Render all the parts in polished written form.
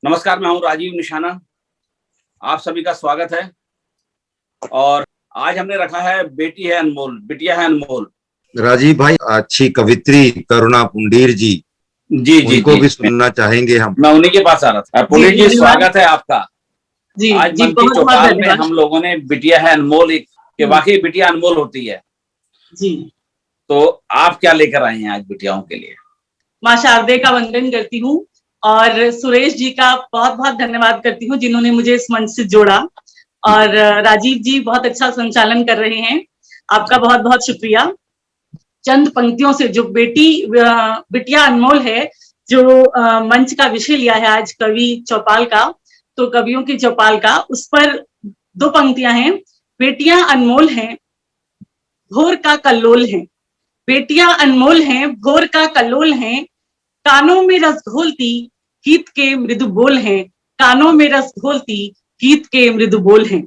नमस्कार, मैं हूं राजीव निशाना। आप सभी का स्वागत है। और आज हमने रखा है बेटी है अनमोल, बिटिया है अनमोल। राजीव भाई, अच्छी कवित्री करुणा पुंडीर जी, जी जी उनको जी, भी सुनना चाहेंगे हम। मैं उन्हीं के पास आ रहा था। पुंडीर जी, स्वागत है आपका। जी आज जी, मन की बहुत बहुत चौपाल में धन्यवाद हम लोगों ने बिटिया है अनमोल के वाकई बिटिया अनमोल होती है। जी। तो आप क्या लेकर आए हैं आज बिटियाओं के लिए? माँ शारदे का वंदन करती हूँ और सुरेश जी का बहुत बहुत धन्यवाद करती हूँ जिन्होंने मुझे इस मंच से जोड़ा। और राजीव जी बहुत अच्छा संचालन कर रहे हैं, आपका बहुत बहुत शुक्रिया। चंद पंक्तियों से जो बिटिया अनमोल है, जो मंच का विषय लिया है आज कवि चौपाल का, तो कवियों की चौपाल का, उस पर दो पंक्तियां हैं। बेटियां अनमोल हैं, भोर का कल्लोल हैं। बेटियां अनमोल हैं, भोर का कल्लोल हैं। कानों में रस घोलती गीत के मृदु बोल हैं। कानों में रस घोलती गीत के मृदु बोल हैं।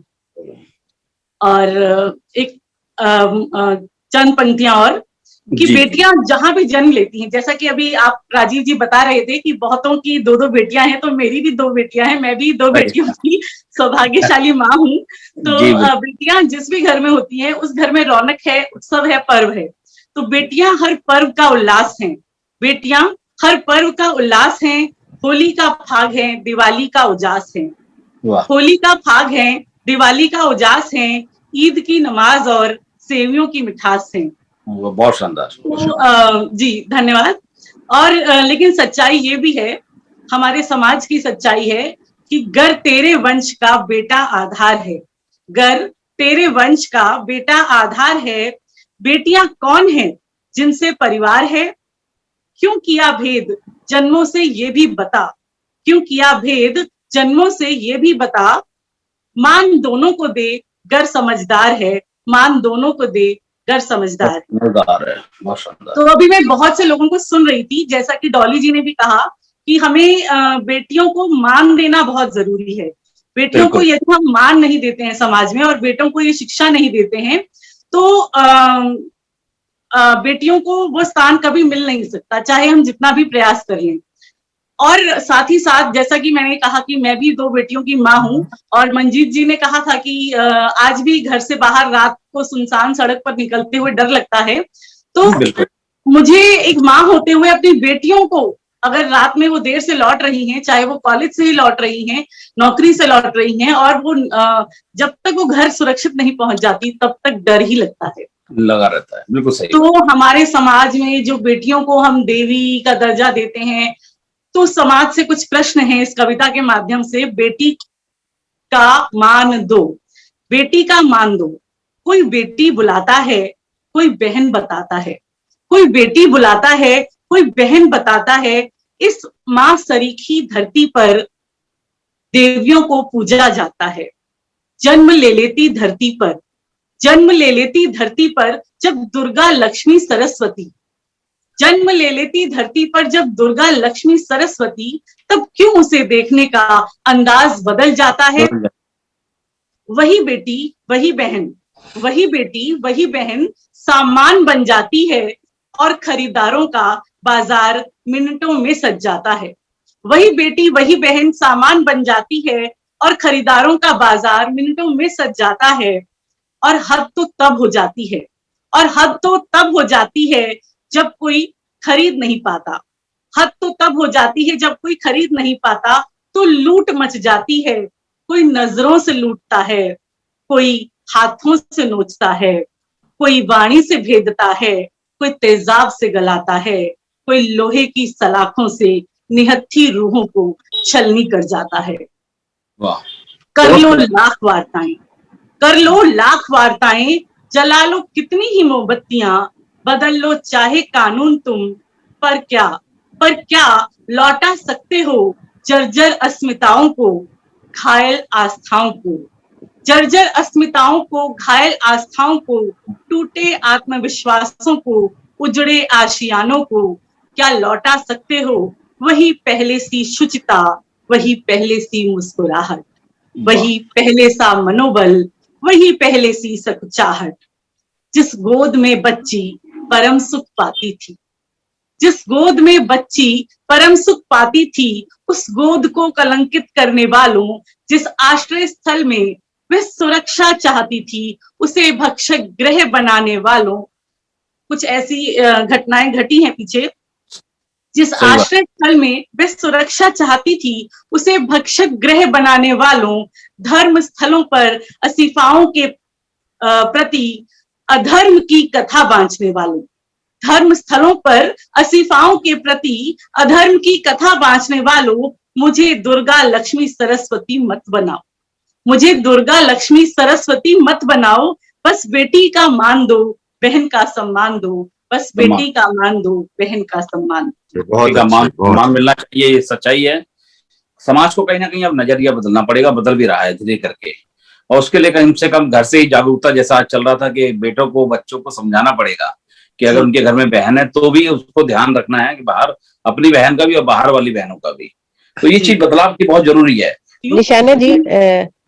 और एक चंद पंक्तियां और कि बेटियां जहां भी जन्म लेती हैं, जैसा कि अभी आप राजीव जी बता रहे थे कि बहुतों की दो दो बेटियां हैं, तो मेरी भी दो बेटियां हैं, मैं भी दो बेटियों की सौभाग्यशाली माँ हूँ। तो बेटियां जिस भी घर में होती हैं उस घर में रौनक है, उत्सव है, पर्व है। तो बेटियां हर पर्व का उल्लास हैं। बेटियां हर पर्व का उल्लास हैं। होली का फाग है, दिवाली का उजास है। होली का फाग है, दिवाली का उजास है। ईद की नमाज और सेवियों की मिठास है। बहुत शानदार। तो जी धन्यवाद। और लेकिन सच्चाई ये भी है, हमारे समाज की सच्चाई है कि घर तेरे वंश का बेटा आधार है। घर तेरे वंश का बेटा आधार है। बेटियां कौन है जिनसे परिवार है? क्यों किया भेद जन्मों से ये भी बता। क्यों किया भेद जन्मों से ये भी बता। मान दोनों को दे, घर समझदार है। मान दोनों को दे, घर समझदार है। तो अभी मैं बहुत से लोगों को सुन रही थी, जैसा कि डॉली जी ने भी कहा कि हमें बेटियों को मान देना बहुत जरूरी है। बेटियों को यदि हम मान नहीं देते हैं समाज में और बेटों को ये शिक्षा नहीं देते हैं, तो बेटियों को वो स्थान कभी मिल नहीं सकता, चाहे हम जितना भी प्रयास कर लें। और साथ ही साथ जैसा कि मैंने कहा कि मैं भी दो बेटियों की माँ हूँ, और मंजीत जी ने कहा था कि आज भी घर से बाहर रात को सुनसान सड़क पर निकलते हुए डर लगता है। तो मुझे एक माँ होते हुए अपनी बेटियों को, अगर रात में वो देर से लौट रही हैं, चाहे वो कॉलेज से ही लौट रही हैं, नौकरी से लौट रही हैं, और वो जब तक वो घर सुरक्षित नहीं पहुंच जाती तब तक डर ही लगता है, लगा रहता है। बिल्कुल सही। तो हमारे समाज में जो बेटियों को हम देवी का दर्जा देते हैं, तो समाज से कुछ प्रश्न हैं इस कविता के माध्यम से। बेटी का मान दो, बेटी का मान दो। कोई बेटी बुलाता है, कोई बहन बताता है। कोई बेटी बुलाता है, कोई बहन बताता है। इस मां सरीखी धरती पर देवियों को पूजा जाता है। जन्म ले लेती धरती पर, जन्म ले लेती धरती पर जब दुर्गा लक्ष्मी सरस्वती। जन्म ले लेती धरती पर जब दुर्गा लक्ष्मी सरस्वती, तब क्यों उसे देखने का अंदाज बदल जाता है। वही बेटी वही बहन, वही बेटी वही बहन सामान बन जाती है, और खरीदारों का बाजार मिनटों में सज जाता है। वही बेटी वही बहन सामान बन जाती है, और खरीदारों का बाजार मिनटों में सज जाता है। और हद तो तब हो जाती है, और हद तो तब हो जाती है जब कोई खरीद नहीं पाता। हद तो तब हो जाती है जब कोई खरीद नहीं पाता, तो लूट मच जाती है। कोई नजरों से लूटता है, कोई हाथों से नोचता है, कोई वाणी से भेदता है, कोई तेजाब से गलाता है, कोई लोहे की सलाखों से निहत्थी रूहों को छलनी कर जाता है। वाह। कर लो लाख वार्ताएं, कर लो लाख वार्ताएं, जला लो कितनी ही मोमबत्तियां, बदल लो चाहे कानून तुम, पर क्या लौटा सकते हो जर्जर अस्मिताओं को, घायल आस्थाओं को। जर्जर अस्मिताओं को, घायल आस्थाओं को, टूटे आत्मविश्वासों को, उजड़े आशियानों को क्या लौटा सकते हो वही पहले सी शुचिता, वही पहले सी मुस्कुराहट, वही पहले सा मनोबल, वही पहले सी सकुचाहट। जिस गोद में बच्ची परम सुख पाती थी, जिस गोद में बच्ची परम सुख पाती थी, उस गोद को कलंकित करने वालों, जिस आश्रय स्थल में वह सुरक्षा चाहती थी, उसे भक्षक गृह बनाने वालों, कुछ ऐसी घटनाएं घटी हैं पीछे। जिस आश्रय स्थल में वह सुरक्षा चाहती थी, उसे भक्षक गृह बनाने वालों, धर्म स्थलों पर असीफाओं के प्रति अधर्म की कथा बांचने वालों, धर्म स्थलों पर असीफाओं के प्रति अधर्म की कथा बांचने वालों, मुझे दुर्गा लक्ष्मी सरस्वती मत बनाओ, मुझे दुर्गा लक्ष्मी सरस्वती मत बनाओ, बस बेटी का मान दो, बहन का सम्मान दो, बस बेटी का मान दो, बहन का सम्मान दो। बहुत मान मिलना चाहिए, ये सच्चाई है। समाज को कहीं ना कहीं अब नजरिया बदलना पड़ेगा, बदल भी रहा है धीरे करके, और उसके लिए कम से कम घर से ही जागरूकता, जैसा आज चल रहा था कि बेटों को, बच्चों को समझाना पड़ेगा कि अगर उनके घर में बहन है तो भी उसको ध्यान रखना है कि बाहर अपनी बहन का भी और बाहर वाली बहनों का भी। तो ये चीज बदलाव की बहुत जरूरी है। निशाना जी,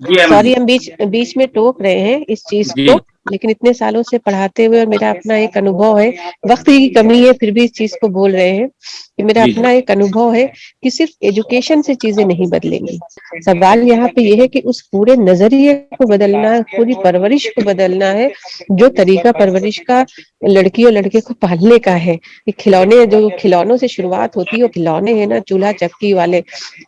सॉरी हम बीच में टोक रहे हैं इस चीज को, लेकिन इतने सालों से पढ़ाते हुए और मेरा अपना एक अनुभव है, वक्त की कमी है फिर भी इस चीज को बोल रहे हैं कि मेरा अपना एक अनुभव है कि सिर्फ एजुकेशन से चीजें नहीं बदलेंगी। सवाल यहाँ पे ये है कि उस पूरे नजरिए को बदलना है, पूरी परवरिश को बदलना है, जो तरीका परवरिश का लड़की और लड़के को पालने का है। खिलौने, जो खिलौनों से शुरुआत होती है, वो खिलौने है ना चूल्हा चक्की वाले,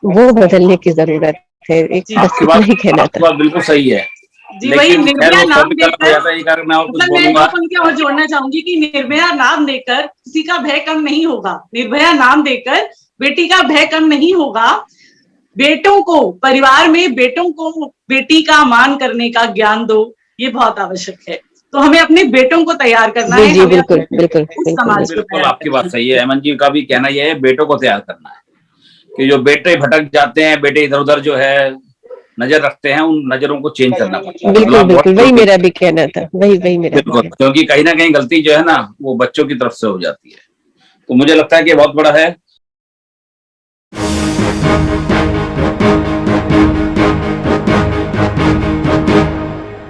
वो बदलने की जरूरत है। एक बस इतना ही कहना था। बिल्कुल सही है जी। वही निर्भया नाम देकर मैं 2 पंक्तियां और जोड़ना चाहूंगी कि निर्भया नाम देकर किसी का भय कम नहीं होगा, निर्भया नाम देकर बेटी का भय कम नहीं होगा। बेटों को, परिवार में बेटों को बेटी का मान करने का ज्ञान दो, ये बहुत आवश्यक है। तो हमें अपने बेटों को तैयार करना है। जी बिल्कुल बिल्कुल बिल्कुल आपकी बात सही है। हेमंत जी का भी कहना यह है, बेटों को तैयार करना है कि जो बेटे भटक जाते हैं, बेटे इधर उधर जो है नजर रखते हैं, उन नजरों को चेंज करना पड़ता है। बिल्कुल बिल्कुल, वही मेरा भी कहना था, वही मेरा बिल्कुल, क्योंकि कहीं ना कहीं गलती जो है ना वो बच्चों की तरफ से हो जाती है। तो मुझे लगता है कि बहुत बड़ा है।